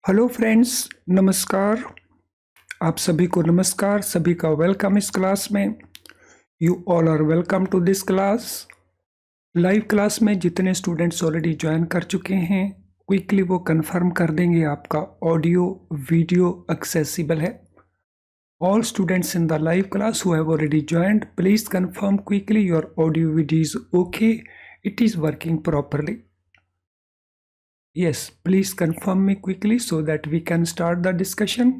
Hello friends, नमस्कार। आप सभी को नमस्कार, सभी का वेलकम इस क्लास में। You all are welcome to this class. Live class में जितने स्टूडेंट्स ऑलरेडी ज्वाइन कर चुके हैं, क्विकली वो कंफर्म कर देंगे आपका ऑडियो वीडियो एक्सेसिबल है। All students in the live class who have already joined, please confirm quickly your audio video is okay. It is working properly. Yes, please confirm me quickly so that we can start the discussion.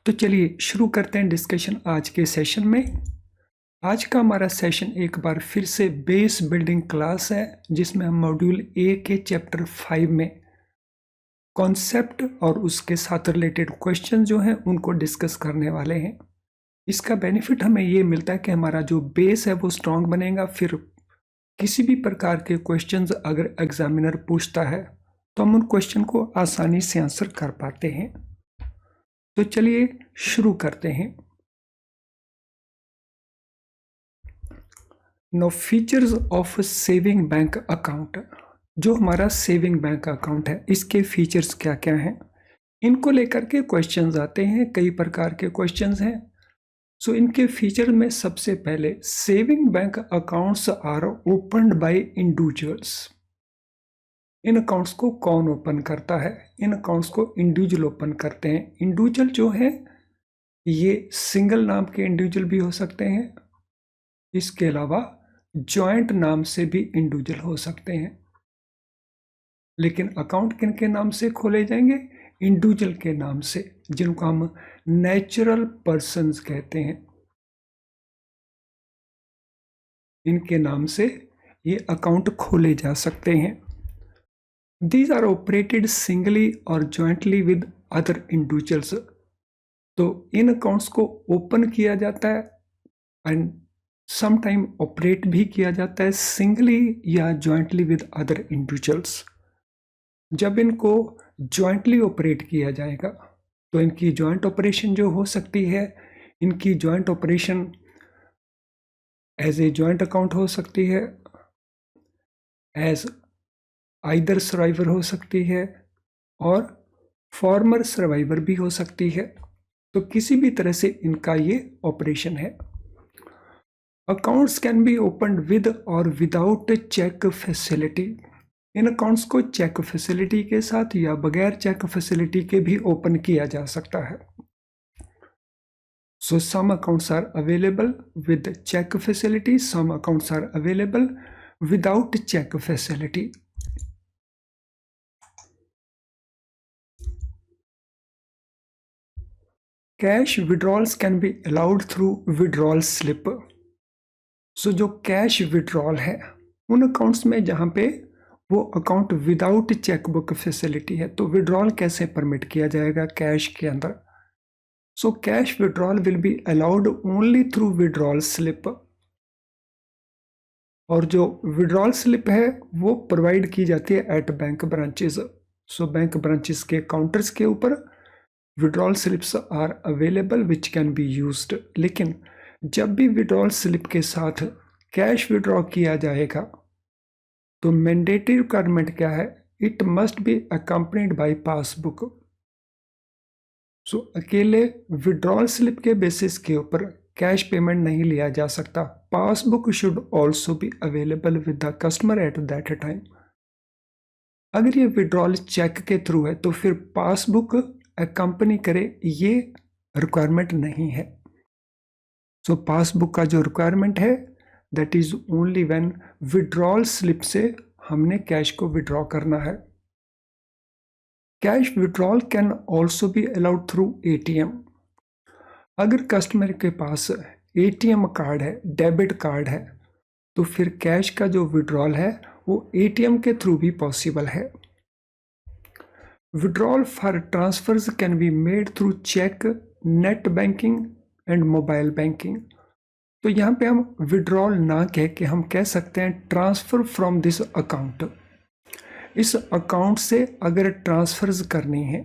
तो चलिए शुरू करते हैं discussion आज के session में। आज का हमारा सेशन एक बार फिर से बेस बिल्डिंग क्लास है, जिसमें हम मॉड्यूल ए के चैप्टर 5 में कॉन्सेप्ट और उसके साथ रिलेटेड क्वेश्चन जो हैं उनको डिस्कस करने वाले हैं। इसका बेनिफिट हमें ये मिलता है कि हमारा जो बेस है वो स्ट्रांग बनेगा। फिर किसी भी प्रकार के क्वेश्चंस अगर एग्जामिनर पूछता है तो हम उन क्वेश्चन को आसानी से आंसर कर पाते हैं। तो चलिए शुरू करते हैं। No features of saving bank account. जो हमारा सेविंग बैंक अकाउंट है, इसके फीचर्स क्या क्या हैं, इनको लेकर के क्वेश्चंस आते हैं। कई प्रकार के क्वेश्चंस हैं। सो इनके फीचर में सबसे पहले, saving bank accounts are opened by individuals. इन अकाउंट्स को कौन ओपन करता है? इन अकाउंट्स को इंडिविजुअल ओपन करते हैं। इंडिविजुअल जो है ये सिंगल नाम के इंडिविजुअल भी हो सकते हैं, इसके अलावा जॉइंट नाम से भी इंडिविजुअल हो सकते हैं। लेकिन अकाउंट किन के नाम से खोले जाएंगे? इंडिविजुअल के नाम से, जिनको हम नेचुरल पर्सन्स कहते हैं। इनके नाम से ये अकाउंट खोले जा सकते हैं। These are operated singly or jointly with other individuals. तो इन अकाउंट्स को ओपन किया जाता है एंड समटाइम ऑपरेट भी किया जाता है सिंगली या जॉइंटली विद अदर इंडिविजुअल्स। जब इनको जॉइंटली ऑपरेट किया जाएगा तो इनकी जॉइंट ऑपरेशन जो हो सकती है, इनकी joint operation as a joint account हो सकती है, एज आइदर सर्वाइवर हो सकती है और फॉर्मर सर्वाइवर भी हो सकती है। तो किसी भी तरह से इनका ये ऑपरेशन है। Accounts can be open with और विदाउट चेक फैसिलिटी। इन अकाउंट्स को चेक फैसिलिटी के साथ या बगैर चेक फैसिलिटी के भी ओपन किया जा सकता है। So some accounts are available with cheque facility, some accounts are available without cheque facility. Cash withdrawals can be allowed through withdrawal slip. So जो कैश विड्रॉल है उन अकाउंट्स में जहाँ पे वो अकाउंट विदाउट चेकबुक फैसिलिटी है, तो withdrawal कैसे परमिट किया जाएगा कैश के अंदर? So cash withdrawal will be allowed only through withdrawal slip. और जो विड्रॉल स्लिप है वो प्रोवाइड की जाती है at bank branches. So bank branches के काउंटर्स के ऊपर withdrawal slips are available which can be used. लेकिन जब भी विड्रॉल स्लिप के साथ कैश विड्रॉ किया जाएगा तो मैंडेटरी रिक्वायरमेंट क्या है? It must be accompanied by passbook. So अकेले विड्रॉल स्लिप के बेसिस के ऊपर कैश पेमेंट नहीं लिया जा सकता। Passbook should also be available with the customer at that time. अगर ये विड्रॉल चेक के थ्रू है तो फिर पासबुक अकम्पनी करे, ये रिक्वायरमेंट नहीं है। सो पासबुक का जो रिक्वायरमेंट है that is only when withdrawal slip से हमने कैश को विड्रॉ करना है। Cash withdrawal can also be allowed through ATM. अगर कस्टमर के पास एटीएम कार्ड है, डेबिट कार्ड है, तो फिर कैश का जो विड्रॉल है वो एटीएम के थ्रू भी पॉसिबल है। Withdrawal for transfers can be made through cheque, net banking and mobile banking. तो यहाँ पे हम विड्रॉल ना कह के हम कह सकते हैं ट्रांसफर फ्रॉम दिस अकाउंट। इस अकाउंट से अगर ट्रांसफर्स करनी है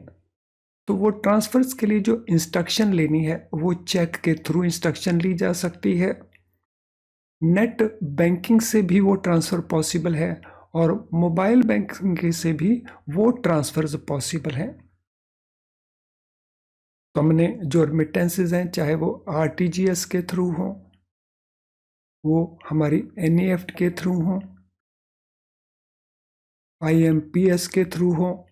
तो वो ट्रांसफर्स के लिए जो इंस्ट्रक्शन लेनी है वो चेक के थ्रू इंस्ट्रक्शन ली जा सकती है। नेट बैंकिंग से भी वो ट्रांसफ़र पॉसिबल है और मोबाइल बैंकिंग से भी वो ट्रांसफर्स पॉसिबल हैं। तो हमने जो रेमिटेंसेज हैं, चाहे वो आरटीजीएस के थ्रू हो, वो हमारी एनईएफटी के थ्रू हो, आईएमपीएस के थ्रू हो,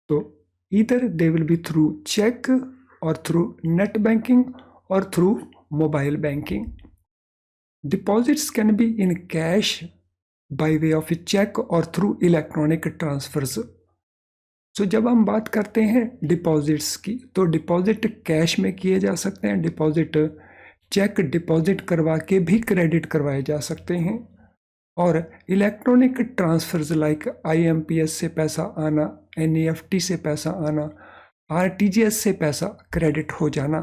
तो either they will be through check or through net banking or through mobile banking. Deposits can be in cash by way of a check or through electronic transfers. So जब हम बात करते हैं deposits की, तो deposit cash में किए जा सकते हैं, डिपॉजिट चेक डिपॉजिट करवा के भी क्रेडिट करवाए जा सकते हैं, और इलेक्ट्रॉनिक ट्रांसफर्स लाइक आईएमपीएस से पैसा आना, एनईएफटी से पैसा आना, आरटीजीएस से पैसा क्रेडिट हो जाना,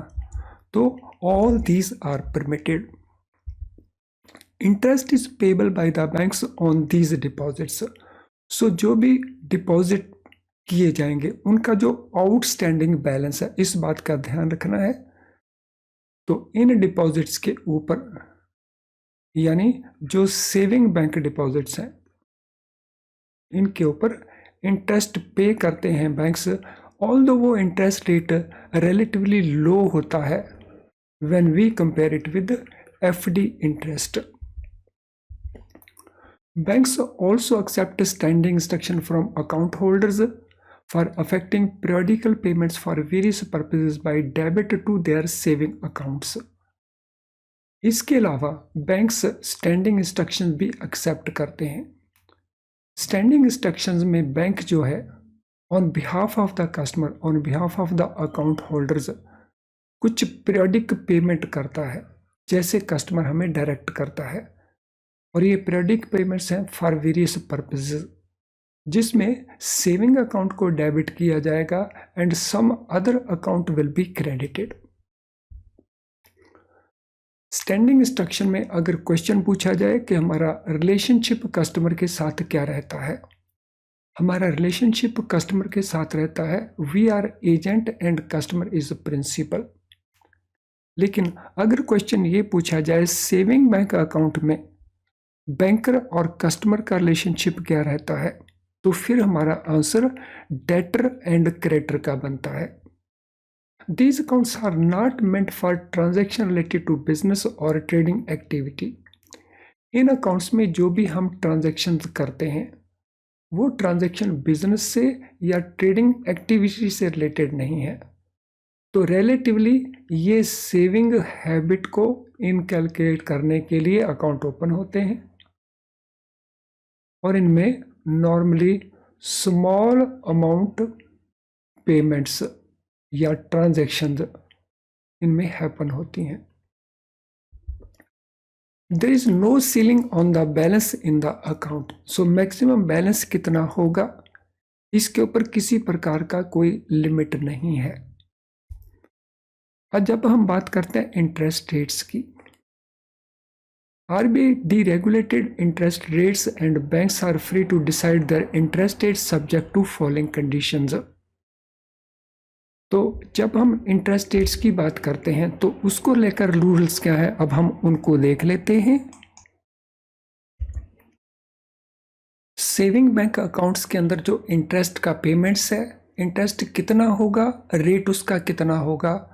तो all these are permitted. Interest is payable by the banks on these deposits. So जो भी डिपॉजिट किए जाएंगे उनका जो आउटस्टैंडिंग बैलेंस है, इस बात का ध्यान रखना है। तो इन डिपॉजिट्स के ऊपर, यानी जो सेविंग बैंक डिपॉजिट्स हैं, इनके ऊपर इंटरेस्ट पे करते हैं बैंक्स, ऑल्दो वो इंटरेस्ट रेट रिलेटिवली लो होता है when we compare it with FD interest. Banks also accept standing instruction from account holders for affecting periodical payments for various purposes by debit to their saving accounts. इसके अलावा banks standing instructions भी accept करते हैं। Standing instructions में bank जो है on behalf of the customer, on behalf of the account holders कुछ periodic payment करता है, जैसे कस्टमर हमें डायरेक्ट करता है, और ये पीरियोडिक पेमेंट्स हैं फॉर वेरियस पर्पसेस, जिसमें सेविंग अकाउंट को डेबिट किया जाएगा and some other account will be credited. Standing instruction में अगर क्वेश्चन पूछा जाए कि हमारा रिलेशनशिप कस्टमर के साथ क्या रहता है, हमारा रिलेशनशिप कस्टमर के साथ रहता है we are agent and customer is principal. लेकिन अगर क्वेश्चन ये पूछा जाए सेविंग बैंक अकाउंट में बैंकर और कस्टमर का रिलेशनशिप क्या रहता है, तो फिर हमारा आंसर डेटर एंड क्रेडिटर का बनता है। These accounts are not meant for transaction related to business or trading activity. In accounts में जो भी हम ट्रांजैक्शन करते हैं वो ट्रांजैक्शन बिजनेस से या ट्रेडिंग एक्टिविटी से रिलेटेड नहीं है, तो रिलेटिवली ये सेविंग हैबिट को इनकैलकुलेट करने के लिए अकाउंट ओपन होते हैं, और इनमें नॉर्मली स्मॉल अमाउंट पेमेंट्स या ट्रांजैक्शन इनमें हैपन होती हैं। There is no ceiling on the balance in the account. So maximum balance कितना होगा, इसके ऊपर किसी प्रकार का कोई लिमिट नहीं है। अब जब हम बात करते हैं इंटरेस्ट रेट्स की, RBI deregulated interest rates and banks are free to decide their interest rates subject to following conditions. तो जब हम इंटरेस्ट रेट्स की बात करते हैं तो उसको लेकर रूल्स क्या है, अब हम उनको देख लेते हैं। सेविंग बैंक अकाउंट्स के अंदर जो इंटरेस्ट का पेमेंट्स है, इंटरेस्ट कितना होगा, रेट उसका कितना होगा,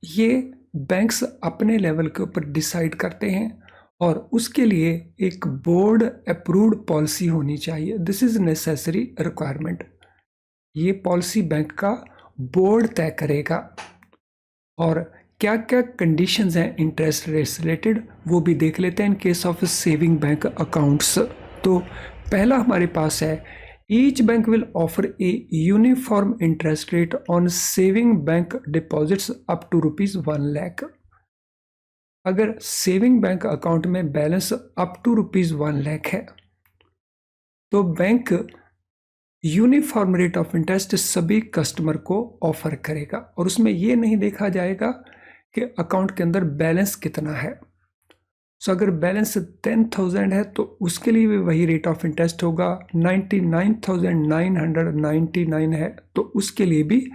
ये बैंक्स अपने लेवल के ऊपर डिसाइड करते हैं, और उसके लिए एक बोर्ड अप्रूव्ड पॉलिसी होनी चाहिए। This is necessary requirement. ये पॉलिसी बैंक का बोर्ड तय करेगा, और क्या क्या कंडीशंस हैं इंटरेस्ट रेट्स रिलेटेड वो भी देख लेते हैं in case of saving bank accounts. तो पहला हमारे पास है, each bank will offer a uniform interest rate on saving bank deposits up to ₹1 lakh. अगर सेविंग बैंक अकाउंट में बैलेंस अप टू ₹1 लाख है तो bank uniform rate of interest सभी कस्टमर को ऑफर करेगा, और उसमें ये नहीं देखा जाएगा कि अकाउंट के अंदर बैलेंस कितना है। सो अगर बैलेंस 10,000 है तो उसके लिए भी वही रेट ऑफ इंटरेस्ट होगा, 99,999 है तो उसके लिए भी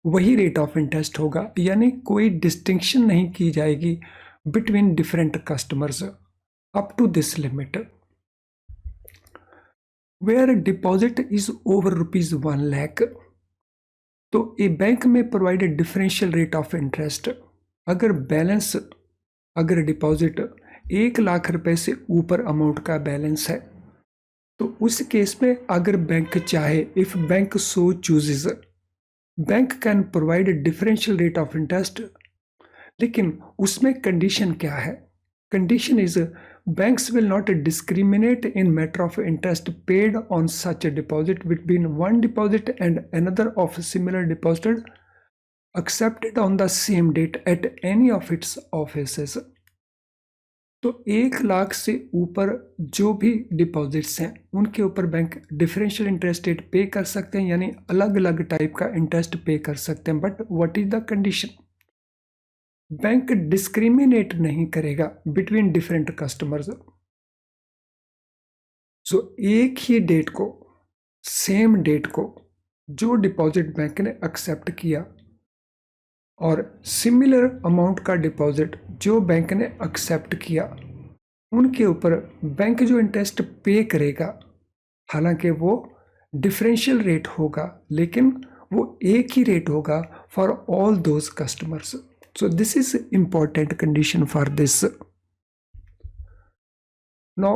वही रेट ऑफ इंटरेस्ट होगा, यानी कोई डिस्टिंक्शन नहीं की जाएगी between different customers. up to this limit. Where a deposit is over rupees 1 lakh, तो ए बैंक में provide differential rate of interest. अगर डिपॉजिट 1 लाख रुपए से ऊपर अमाउंट का बैलेंस है, तो उस केस में अगर बैंक चाहे, if bank so chooses, bank can provide differential rate of interest. लेकिन उसमें कंडीशन क्या है? Condition is banks will not discriminate in matter of interest paid on such a deposit between one deposit and another of similar deposit accepted on the same date at any of its offices. तो 1 लाख से ऊपर जो भी deposits हैं उनके ऊपर bank differential interest rate पे कर सकते हैं, यानी अलग अलग टाइप का इंटरेस्ट पे कर सकते हैं। But what is the condition? Bank discriminate नहीं करेगा बिटवीन डिफरेंट कस्टमर्स। सो एक ही डेट को, सेम डेट को जो डिपॉजिट बैंक ने एक्सेप्ट किया और सिमिलर अमाउंट का डिपॉजिट जो बैंक ने एक्सेप्ट किया, उनके ऊपर बैंक जो इंटरेस्ट पे करेगा, हालांकि वो डिफरेंशियल रेट होगा लेकिन वो एक ही रेट होगा for all those customers. So this is important condition for this. Now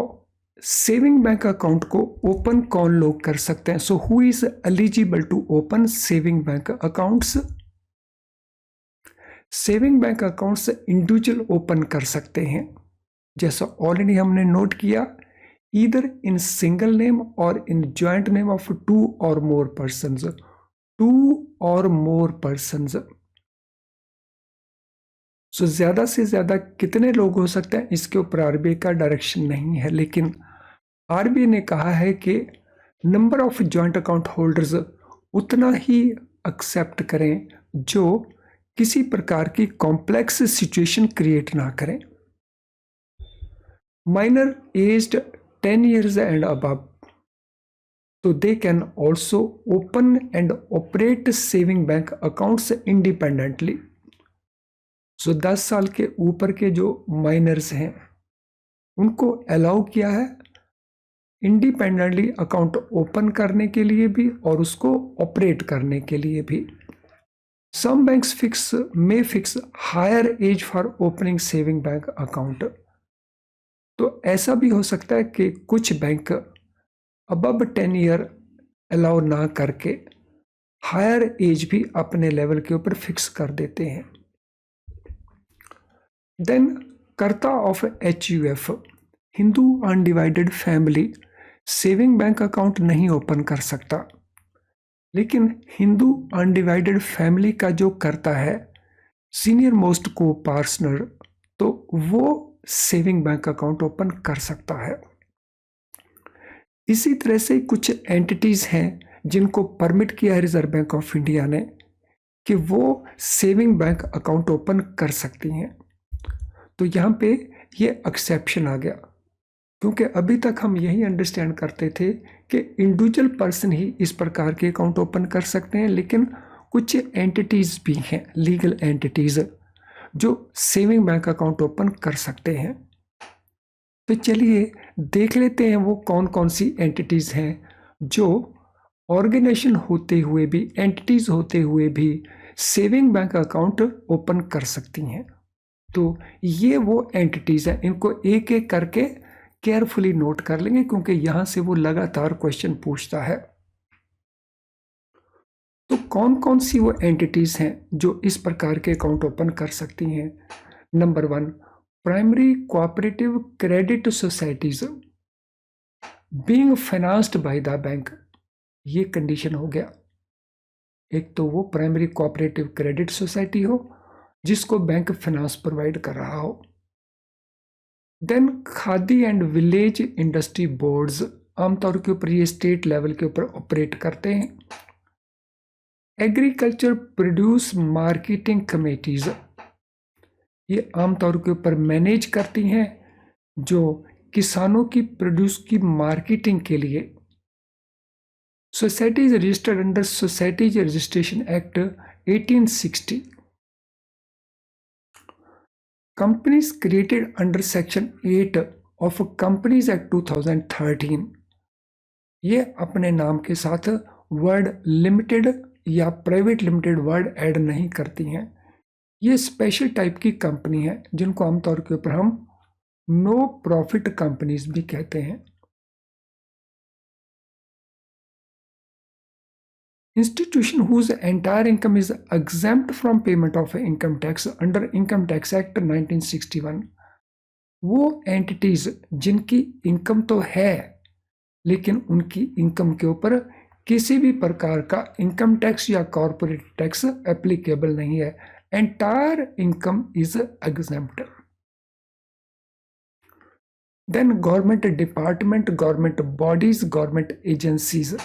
saving bank account को ओपन कौन लोग कर सकते हैं? So who is eligible to open saving bank accounts? Saving bank accounts individual open कर सकते हैं, जैसा ऑलरेडी हमने नोट किया, ईदर इन सिंगल नेम और in joint name of 2 or more persons। 2 or more persons। So ज़्यादा से ज़्यादा कितने लोग हो सकते हैं, इसके ऊपर आरबीआई का डायरेक्शन नहीं है, लेकिन आरबीआई ने कहा है कि number of joint account holders उतना ही एक्सेप्ट करें जो किसी प्रकार की कॉम्प्लेक्स सिचुएशन क्रिएट ना करें। Minor aged 10 years and above, तो they can also open and operate saving bank accounts independently. So 10 साल के ऊपर के जो माइनर्स हैं उनको अलाउ किया है इंडिपेंडेंटली अकाउंट ओपन करने के लिए भी और उसको ऑपरेट करने के लिए भी। Some banks may fix higher age for opening saving bank account. तो ऐसा भी हो सकता है कि कुछ बैंक अबव 10 year अलाउ ना करके हायर एज भी अपने लेवल के ऊपर फिक्स कर देते हैं। देन कर्ता of HUF, Hindu undivided family, saving bank account नहीं ओपन कर सकता, लेकिन हिंदू अनडिवाइडेड फैमिली का जो कर्ता है, सीनियर मोस्ट को पार्टनर, तो वो सेविंग बैंक अकाउंट ओपन कर सकता है। इसी तरह से कुछ एंटिटीज हैं जिनको परमिट किया है रिजर्व बैंक ऑफ इंडिया ने कि वो सेविंग बैंक अकाउंट ओपन कर सकती हैं। तो यहाँ पे ये एक्सेप्शन आ गया, क्योंकि अभी तक हम यही अंडरस्टैंड करते थे कि इंडिविजुअल पर्सन ही इस प्रकार के अकाउंट ओपन कर सकते हैं, लेकिन कुछ एंटिटीज भी हैं, लीगल एंटिटीज, जो सेविंग बैंक अकाउंट ओपन कर सकते हैं। तो चलिए देख लेते हैं वो कौन कौन सी एंटिटीज हैं जो ऑर्गेनाइजेशन होते हुए भी, एंटिटीज होते हुए भी सेविंग बैंक अकाउंट ओपन कर सकती हैं। तो ये वो एंटिटीज हैं, इनको एक एक करके केयरफुली नोट कर लेंगे क्योंकि यहां से वो लगातार क्वेश्चन पूछता है। तो कौन कौन सी वो एंटिटीज हैं जो इस प्रकार के अकाउंट ओपन कर सकती हैं? Number 1, primary cooperative credit societies being financed by the bank. ये कंडीशन हो गया, एक तो वो प्राइमरी कोऑपरेटिव क्रेडिट सोसाइटी हो जिसको बैंक फाइनेंस प्रोवाइड कर रहा हो। Then Khadi and village industry boards, आमतौर के ऊपर ये स्टेट लेवल के ऊपर ऑपरेट करते हैं। एग्रीकल्चर प्रोड्यूस मार्केटिंग कमेटीज, ये आमतौर के ऊपर मैनेज करती हैं जो किसानों की प्रोड्यूस की मार्केटिंग के लिए। Societies registered under societies registration act 1860। Companies created under Section 8 of companies act 2013 ये अपने नाम के साथ वर्ड लिमिटेड या प्राइवेट लिमिटेड वर्ड ऐड नहीं करती हैं। ये स्पेशल टाइप की कंपनी है जिनको आमतौर के ऊपर हम नो प्रॉफिट कंपनीज भी कहते हैं। Institution whose entire income is exempt from payment of income tax under Income Tax Act 1961 वो एंटिटीज जिनकी इनकम तो है लेकिन उनकी इनकम के ऊपर किसी भी प्रकार का इनकम टैक्स या कॉर्पोरेट टैक्स एप्लीकेबल नहीं है। Entire income is exempt. Then government department, government bodies, government agencies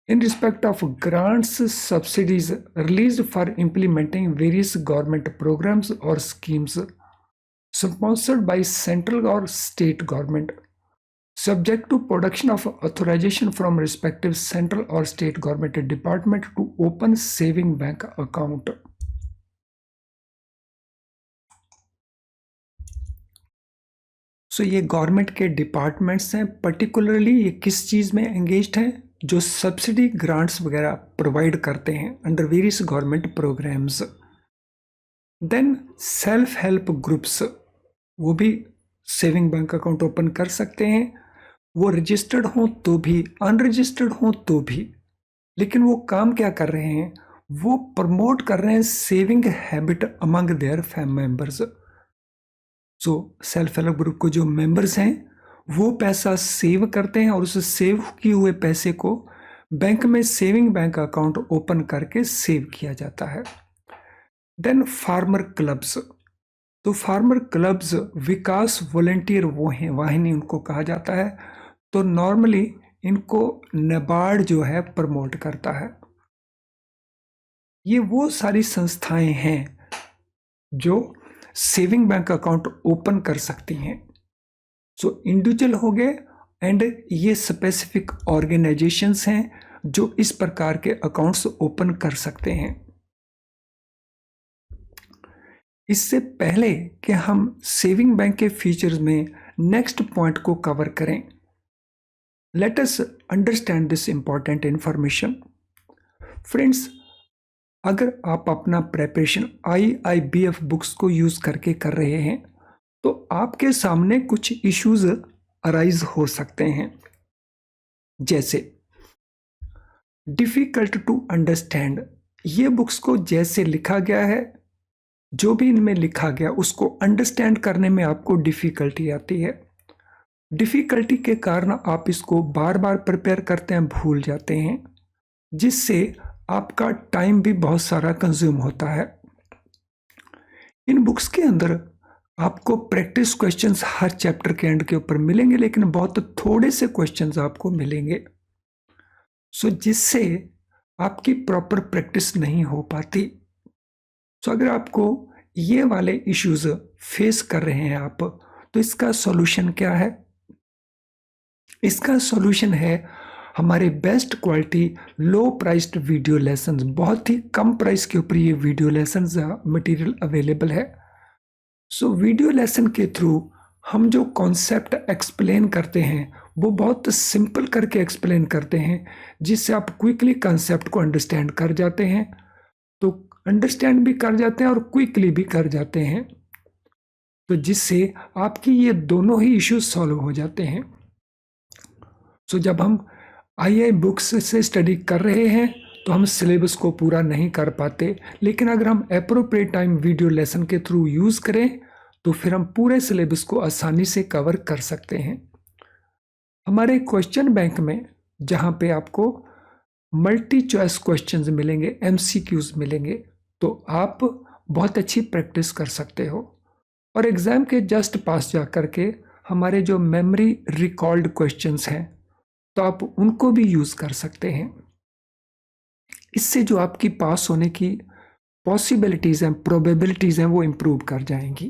in respect of grants, subsidies released for implementing various government programs or schemes sponsored by central or state government, subject to production of authorization from respective central or state government department to open saving bank account. So ये government के departments हैं, particularly ये किस चीज़ में engaged हैं? जो subsidy grants वगैरह provide करते हैं under various government programs. Then self help groups वो भी सेविंग बैंक अकाउंट ओपन कर सकते हैं, वो रजिस्टर्ड हों तो भी, अनरजिस्टर्ड हों तो भी। लेकिन वो काम क्या कर रहे हैं? वो प्रमोट कर रहे हैं saving habit among their family members. So self help group को जो मेंबर्स हैं वो पैसा सेव करते हैं और उस सेव किए हुए पैसे को बैंक में सेविंग बैंक अकाउंट ओपन करके सेव किया जाता है। देन फार्मर क्लब्स, तो फार्मर क्लब्स विकास वॉलेंटियर वो हैं, वाहिनी उनको कहा जाता है। तो नॉर्मली इनको नाबार्ड जो है प्रमोट करता है। ये वो सारी संस्थाएं हैं जो सेविंग बैंक अकाउंट ओपन कर सकती हैं। सो इंडिविजुअल हो गए एंड ये स्पेसिफिक ऑर्गेनाइजेशंस हैं जो इस प्रकार के अकाउंट्स ओपन कर सकते हैं। इससे पहले कि हम सेविंग बैंक के फीचर्स में नेक्स्ट पॉइंट को कवर करें, let us understand this important information. Friends, अगर आप अपना प्रेपरेशन IIBF बुक्स को यूज करके कर रहे हैं तो आपके सामने कुछ इश्यूज अराइज हो सकते हैं, जैसे डिफिकल्ट टू अंडरस्टैंड। ये बुक्स को जैसे लिखा गया है, जो भी इनमें लिखा गया उसको अंडरस्टैंड करने में आपको डिफिकल्टी आती है। डिफिकल्टी के कारण आप इसको बार बार प्रिपेयर करते हैं, भूल जाते हैं, जिससे आपका टाइम भी बहुत सारा कंज्यूम होता है। इन बुक्स के अंदर आपको प्रैक्टिस क्वेश्चंस हर चैप्टर के एंड के ऊपर मिलेंगे, लेकिन बहुत थोड़े से क्वेश्चंस आपको मिलेंगे, सो जिससे आपकी प्रॉपर प्रैक्टिस नहीं हो पाती। सो अगर आपको ये वाले इश्यूज फेस कर रहे हैं आप, तो इसका सॉल्यूशन क्या है? इसका सॉल्यूशन है हमारे बेस्ट क्वालिटी लो प्राइस्ड वीडियो लेसन्स। बहुत ही कम प्राइस के ऊपर ये वीडियो लेसन्स मटेरियल अवेलेबल है। सो वीडियो लेसन के थ्रू हम जो कॉन्सेप्ट एक्सप्लेन करते हैं वो बहुत सिंपल करके एक्सप्लेन करते हैं, जिससे आप क्विकली कॉन्सेप्ट को अंडरस्टैंड कर जाते हैं। तो अंडरस्टैंड भी कर जाते हैं और क्विकली भी कर जाते हैं, तो जिससे आपकी ये दोनों ही इश्यूज सॉल्व हो जाते हैं। सो जब हम II बुक्स से स्टडी कर रहे हैं तो हम सिलेबस को पूरा नहीं कर पाते, लेकिन अगर हम एप्रोप्रिएट टाइम वीडियो लेसन के थ्रू यूज़ करें तो फिर हम पूरे सिलेबस को आसानी से कवर कर सकते हैं। हमारे क्वेश्चन बैंक में जहाँ पे आपको मल्टी चॉइस क्वेश्चंस मिलेंगे, MCQs मिलेंगे, तो आप बहुत अच्छी प्रैक्टिस कर सकते हो। और एग्ज़ाम के जस्ट पास जा करके हमारे जो मेमोरी रिकॉल्ड क्वेश्चंस हैं तो आप उनको भी यूज़ कर सकते हैं। इससे जो आपकी पास होने की पॉसिबिलिटीज़ हैं, प्रोबेबिलिटीज़ हैं, वो इम्प्रूव कर जाएंगी।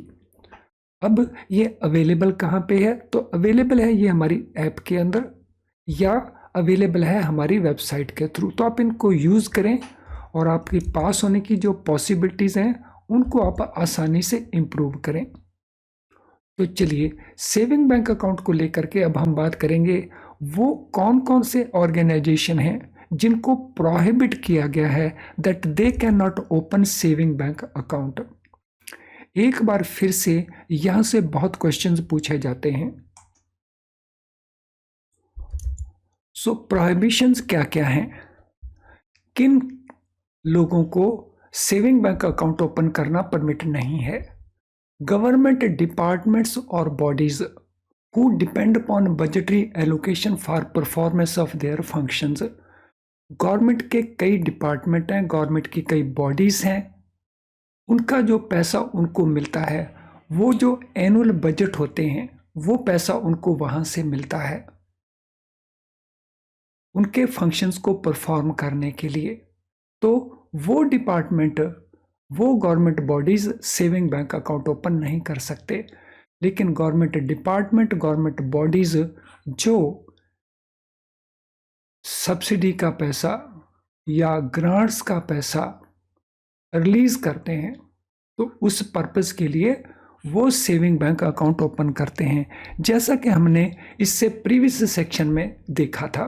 अब ये अवेलेबल कहाँ पे है? तो अवेलेबल है ये हमारी ऐप के अंदर या अवेलेबल है हमारी वेबसाइट के थ्रू। तो आप इनको यूज़ करें और आपकी पास होने की जो पॉसिबिलिटीज़ हैं उनको आप आसानी से इम्प्रूव करें। तो चलिए सेविंग बैंक अकाउंट को लेकर के अब हम बात करेंगे वो कौन कौन से ऑर्गेनाइजेशन हैं जिनको प्रोहिबिट किया गया है that they can not open saving bank account. एक बार फिर से यहां से बहुत क्वेश्चंस पूछे जाते हैं। सो प्रोहिबिशंस क्या क्या हैं, किन लोगों को सेविंग बैंक अकाउंट ओपन करना परमिट नहीं है। गवर्नमेंट डिपार्टमेंट्स और bodies who depend upon budgetary allocation for performance of their functions। Government के कई डिपार्टमेंट हैं, गवर्नमेंट की कई बॉडीज हैं, उनका जो पैसा उनको मिलता है वो जो एनुअल बजट होते हैं वो पैसा उनको वहां से मिलता है उनके फंक्शंस को परफॉर्म करने के लिए। तो वो डिपार्टमेंट, वो government bodies saving bank account open नहीं कर सकते, लेकिन गवर्नमेंट डिपार्टमेंट, गवर्नमेंट बॉडीज जो सब्सिडी का पैसा या ग्रांट्स का पैसा रिलीज करते हैं तो उस पर्पस के लिए वो सेविंग बैंक अकाउंट ओपन करते हैं, जैसा कि हमने इससे प्रीवियस सेक्शन में देखा था।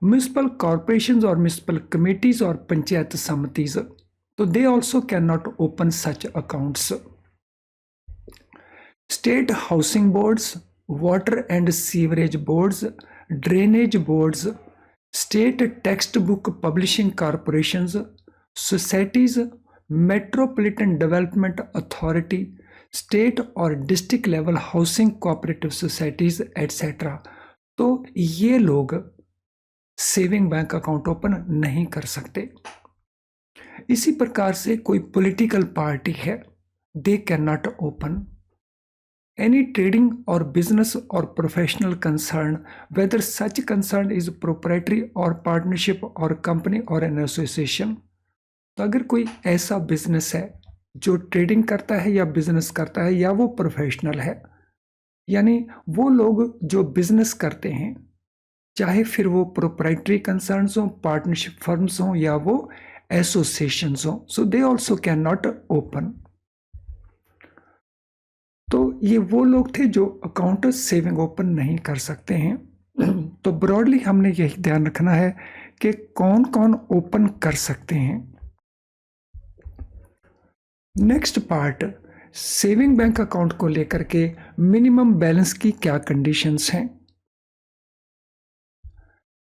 म्युनिसिपल कॉरपोरेशंस और म्युनिसिपल कमेटीज और पंचायत समितिज, तो they also can not open such accounts. State housing boards, water and sewerage boards, drainage boards, state text book publishing corporations, societies, metropolitan development authority, state और district level housing cooperative societies etcetera, तो ये लोग saving bank account open नहीं कर सकते। इसी प्रकार से कोई पॉलिटिकल पार्टी है, they can not open. Any trading or business or professional concern, whether such concern is proprietary or partnership or company or an association। तो अगर कोई ऐसा बिजनेस है जो ट्रेडिंग करता है या बिजनेस करता है या वो प्रोफेशनल है, यानी वो लोग जो बिजनेस करते हैं, चाहे फिर वो प्रोप्राइटरी कंसर्न्स हो, पार्टनरशिप फर्म्स हो या वो एसोसिएशंस हो, so they also can not open. तो ये वो लोग थे जो अकाउंट सेविंग ओपन नहीं कर सकते हैं। तो ब्रॉडली हमने यही ध्यान रखना है कि कौन कौन ओपन कर सकते हैं। Next part, saving bank account को लेकर के मिनिमम बैलेंस की क्या कंडीशंस हैं।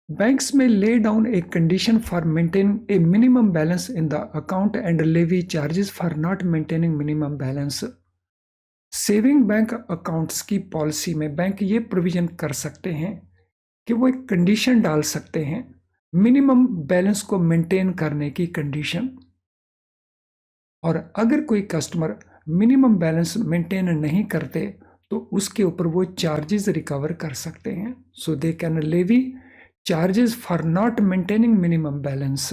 बैंक्स में lay down a condition for maintaining a minimum balance in the account and levy charges for not maintaining minimum balance. Saving bank accounts की policy में bank ये प्रोविजन कर सकते हैं कि वो एक कंडीशन डाल सकते हैं मिनिमम बैलेंस को मेंटेन करने की कंडीशन, और अगर कोई कस्टमर मिनिमम बैलेंस मेंटेन नहीं करते तो उसके ऊपर वो चार्जेस रिकवर कर सकते हैं। So they can levy charges for not maintaining minimum balance.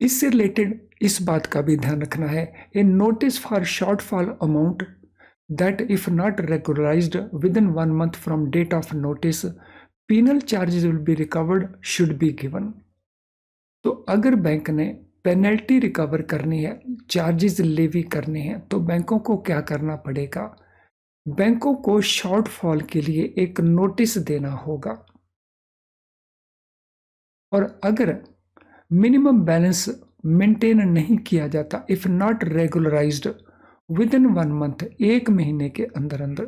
इससे रिलेटेड इस बात का भी ध्यान रखना है, a notice for shortfall amount that if not regularised with in 1 month from date of notice penal charges will be recovered should be given. तो अगर बैंक ने पेनल्टी रिकवर करनी है, चार्जेस लेवी करने हैं, तो बैंकों को क्या करना पड़ेगा, बैंकों को शॉर्टफॉल के लिए एक नोटिस देना होगा, और अगर मिनिमम बैलेंस मेंटेन नहीं किया जाता, if not regularised with in 1 month, 1 महीने के अंदर अंदर,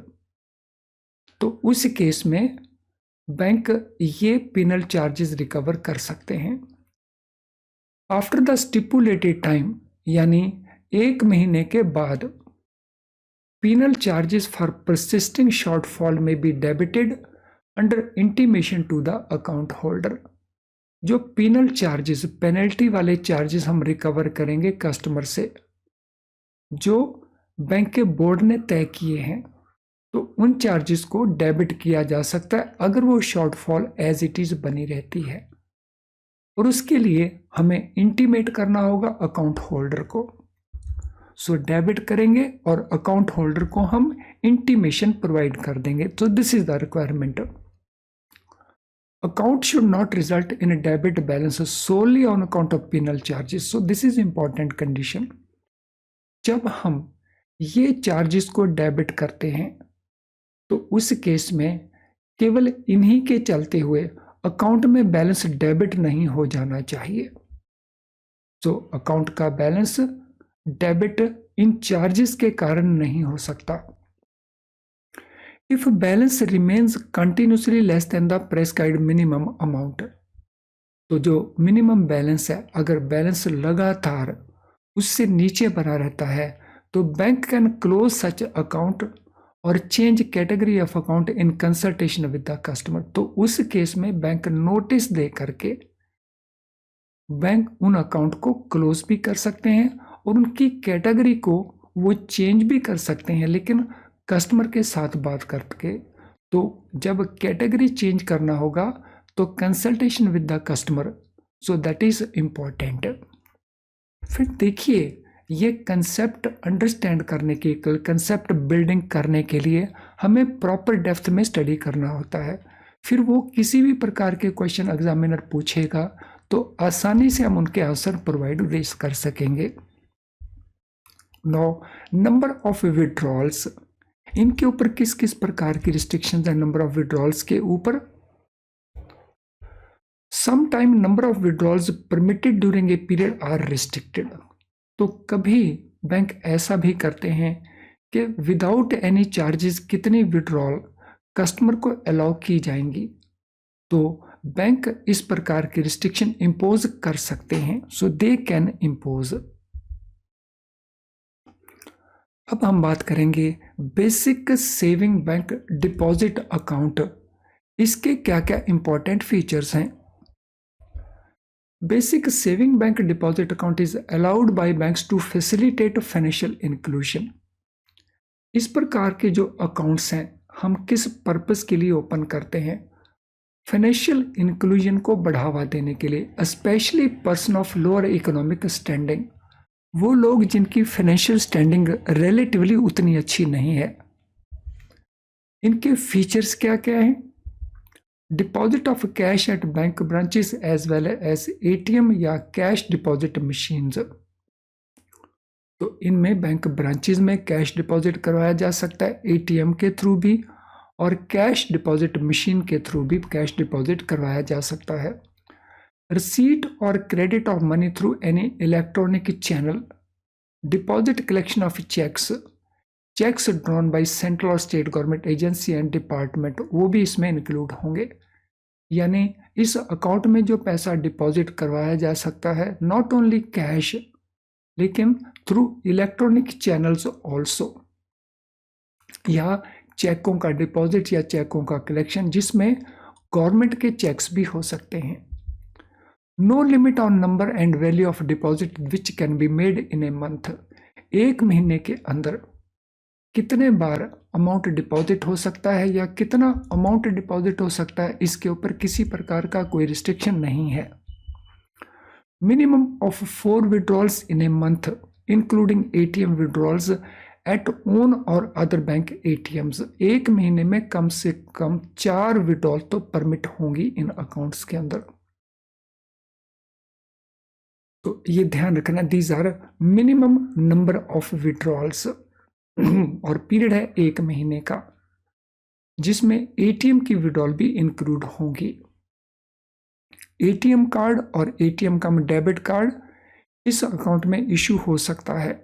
तो उस केस में बैंक ये पिनल चार्जेस रिकवर कर सकते हैं। आफ्टर द स्टिपुलेटेड टाइम, यानी 1 महीने के बाद, penal charges for persisting shortfall may be debited under intimation to the account holder। जो पेनल चार्जेस, पेनल्टी वाले चार्जेस हम रिकवर करेंगे कस्टमर से जो बैंक के बोर्ड ने तय किए हैं, तो उन चार्जेस को डेबिट किया जा सकता है अगर वो शॉर्टफॉल एज इट इज बनी रहती है, और उसके लिए हमें इंटीमेट करना होगा अकाउंट होल्डर को। सो डेबिट करेंगे और अकाउंट होल्डर को हम इंटीमेशन प्रोवाइड कर देंगे। तो this is the requirement. Account should not result in a debit balance solely on account of penal charges. So this is important condition. जब हम ये चार्जेस को डेबिट करते हैं तो उस केस में केवल इन्हीं के चलते हुए अकाउंट में बैलेंस डेबिट नहीं हो जाना चाहिए। तो अकाउंट का बैलेंस डेबिट इन चार्जेस के कारण नहीं हो सकता। If balance remains continuously less than the prescribed minimum amount, तो जो मिनिमम बैलेंस है अगर बैलेंस लगातार उससे नीचे बना रहता है तो bank can close such account और change category of account in consultation with the customer. तो उस केस में बैंक नोटिस दे करके बैंक उन अकाउंट को क्लोज भी कर सकते हैं और उनकी कैटेगरी को वो चेंज भी कर सकते हैं, लेकिन कस्टमर के साथ बात करके। तो जब कैटेगरी चेंज करना होगा तो consultation with the customer, so that is important. फिर देखिए, ये कंसेप्ट अंडरस्टैंड करने के, कंसेप्ट बिल्डिंग करने के लिए हमें प्रॉपर डेप्थ में स्टडी करना होता है। फिर वो किसी भी प्रकार के क्वेश्चन एग्जामिनर पूछेगा तो आसानी से हम उनके आंसर प्रोवाइड कर सकेंगे। नाउ नंबर ऑफ विड्रॉल्स, इनके ऊपर किस किस प्रकार की रिस्ट्रिक्शंस है नंबर ऑफ विड्रॉल्स के ऊपर। Some time number of withdrawals permitted during a period are restricted, तो कभी बैंक ऐसा भी करते हैं कि विदाउट एनी चार्जेस कितनी विड्रॉल कस्टमर को अलाउ की जाएंगी, तो बैंक इस प्रकार की रिस्ट्रिक्शन इंपोज कर सकते हैं। So they can impose. अब हम बात करेंगे basic saving bank deposit account, इसके क्या क्या इंपॉर्टेंट फीचर्स हैं। Basic saving bank deposit account is allowed by banks to facilitate financial inclusion. इस प्रकार के जो अकाउंट्स हैं हम किस पर्पस के लिए ओपन करते हैं, फाइनेंशियल इंक्लूजन को बढ़ावा देने के लिए, specially person of lower economic standing, वो लोग जिनकी फाइनेंशियल स्टैंडिंग रिलेटिवली उतनी अच्छी नहीं है। इनके फीचर्स क्या क्या हैं। Deposit of cash at bank branches as well as ATM या कैश डिपॉजिट मशीन्स, तो इनमें बैंक ब्रांचेस में कैश डिपॉजिट करवाया जा सकता है, एटीएम के थ्रू भी, और कैश डिपॉजिट मशीन के थ्रू भी कैश डिपॉजिट करवाया जा सकता है। रिसीट और credit of money through any electronic channel, deposit collection of cheques drawn by central और state government agency and department, वो भी इसमें इंक्लूड होंगे। यानी इस अकाउंट में जो पैसा डिपॉजिट करवाया जा सकता है नॉट ओनली कैश लेकिन थ्रू इलेक्ट्रॉनिक चैनल्स ऑल्सो, या चेकों का डिपॉजिट या चेकों का कलेक्शन जिसमें गवर्नमेंट के चेक्स भी हो सकते हैं। No limit on number and value of deposit which can be made in a month, एक महीने के अंदर कितने बार अमाउंट डिपॉजिट हो सकता है या कितना अमाउंट डिपॉजिट हो सकता है, इसके ऊपर किसी प्रकार का कोई रिस्ट्रिक्शन नहीं है। Minimum of 4 withdrawals in a month including ATM withdrawals at own और अदर बैंक एटीएम्स, एक महीने में कम से कम 4 विड्रॉल तो परमिट होंगी इन अकाउंट्स के अंदर। तो ये ध्यान रखना, these are minimum number of withdrawals, और पीरियड है 1 महीने का, जिसमें एटीएम की विड्रॉल भी इंक्लूड होंगी। एटीएम कार्ड और एटीएम का डेबिट कार्ड इस अकाउंट में इशू हो सकता है।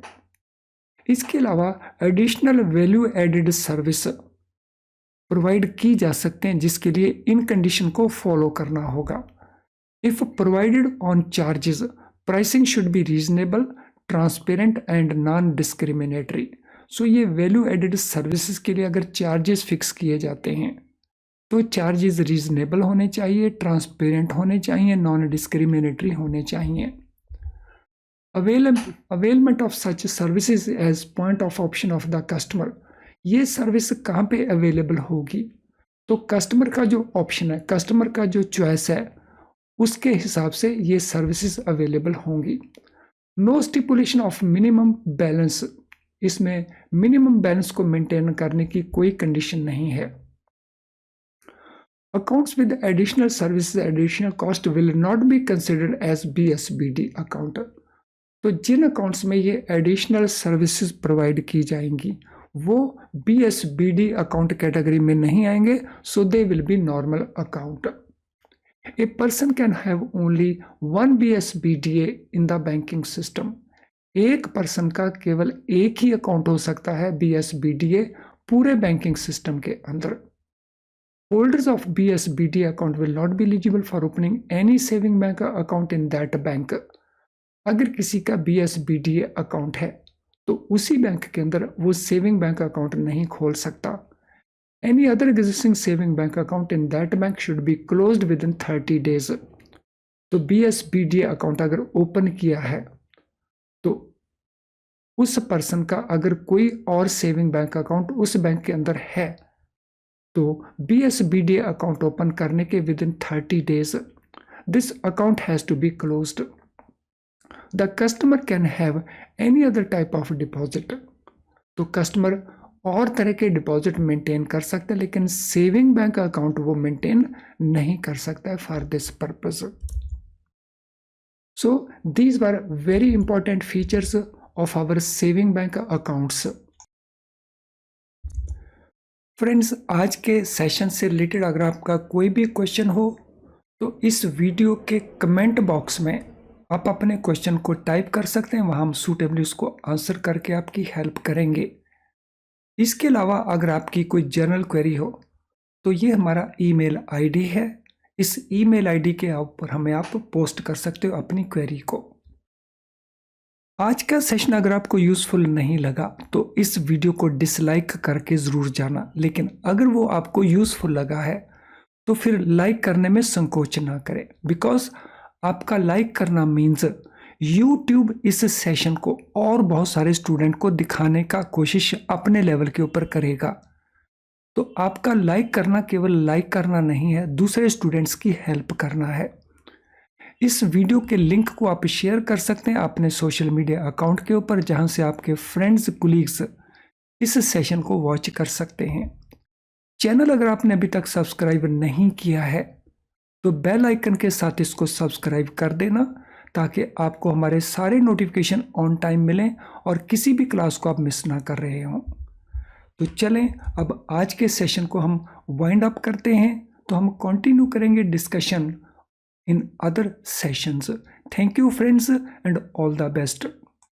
इसके अलावा additional value added service provide की जा सकते हैं जिसके लिए इन कंडीशन को फॉलो करना होगा। If provided on charges, pricing should be reasonable, transparent and non discriminatory. So ये वैल्यू एडेड सर्विसेज के लिए अगर चार्जेस फिक्स किए जाते हैं तो चार्जेस रीजनेबल होने चाहिए, ट्रांसपेरेंट होने चाहिए, नॉन डिस्क्रिमिनेटरी होने चाहिए। Availment of such services as point of option of the customer, ये सर्विस कहाँ पे अवेलेबल होगी, तो कस्टमर का जो ऑप्शन है, कस्टमर का जो चॉइस है उसके हिसाब से ये सर्विसेज अवेलेबल होंगी। No stipulation of minimum balance, इसमें मिनिमम बैलेंस को मेंटेन करने की कोई कंडीशन नहीं है। Accounts with additional services additional cost will not be considered as BSBD account, तो जिन अकाउंट्स में ये एडिशनल सर्विसेज प्रोवाइड की जाएंगी वो BSBD अकाउंट कैटेगरी में नहीं आएंगे, so they will be normal account. A person can have only one BSBDA in the banking system. एक पर्सन का केवल एक ही अकाउंट हो सकता है BSBDA पूरे बैंकिंग सिस्टम के अंदर। Holders of BSBDA account will not be eligible for opening any saving bank account in that bank. अगर किसी का BSBDA अकाउंट है तो उसी बैंक के अंदर वो सेविंग बैंक अकाउंट नहीं खोल सकता। Any other existing saving bank account in that bank should be closed within 30 days. तो BSBDA अकाउंट अगर ओपन किया है तो उस पर्सन का अगर कोई और सेविंग बैंक अकाउंट उस बैंक के अंदर है तो BSBDA अकाउंट ओपन करने के within 30 days this account has to be closed. The customer can have any other type of deposit. तो कस्टमर और तरह के डिपॉजिट मेंटेन कर सकते हैं लेकिन सेविंग बैंक अकाउंट वो मेंटेन नहीं कर सकता है for this purpose. So these were very important features of our saving bank accounts. Friends, आज के सेशन से रिलेटेड अगर आपका कोई भी क्वेश्चन हो तो इस वीडियो के कमेंट बॉक्स में आप अपने क्वेश्चन को टाइप कर सकते हैं, वहाँ हम सूटेबली उसको आंसर करके आपकी हेल्प करेंगे। इसके अलावा अगर आपकी कोई जनरल क्वेरी हो तो ये हमारा ईमेल आईडी है, इस ईमेल आईडी के ऊपर हमें आप पोस्ट कर सकते हो अपनी क्वेरी को। आज का सेशन अगर आपको यूज़फुल नहीं लगा तो इस वीडियो को डिसलाइक करके ज़रूर जाना, लेकिन अगर वो आपको यूज़फुल लगा है तो फिर लाइक करने में संकोच ना करें, बिकॉज आपका लाइक करना मीन्स यूट्यूब इस सेशन को और बहुत सारे स्टूडेंट को दिखाने का कोशिश अपने लेवल के ऊपर करेगा। तो आपका लाइक करना केवल लाइक करना नहीं है, दूसरे स्टूडेंट्स की हेल्प करना है। इस वीडियो के लिंक को आप शेयर कर सकते हैं अपने सोशल मीडिया अकाउंट के ऊपर, जहां से आपके फ्रेंड्स कुलीग्स इस सेशन को वॉच कर सकते हैं। चैनल अगर आपने अभी तक सब्सक्राइब नहीं किया है तो बेल आइकन के साथ इसको सब्सक्राइब कर देना ताकि आपको हमारे सारे नोटिफिकेशन ऑन टाइम मिलें और किसी भी क्लास को आप मिस ना कर रहे हों। तो चलें अब आज के सेशन को हम वाइंड अप करते हैं, तो हम कंटिन्यू करेंगे discussion in other sessions. Thank you friends and all the best.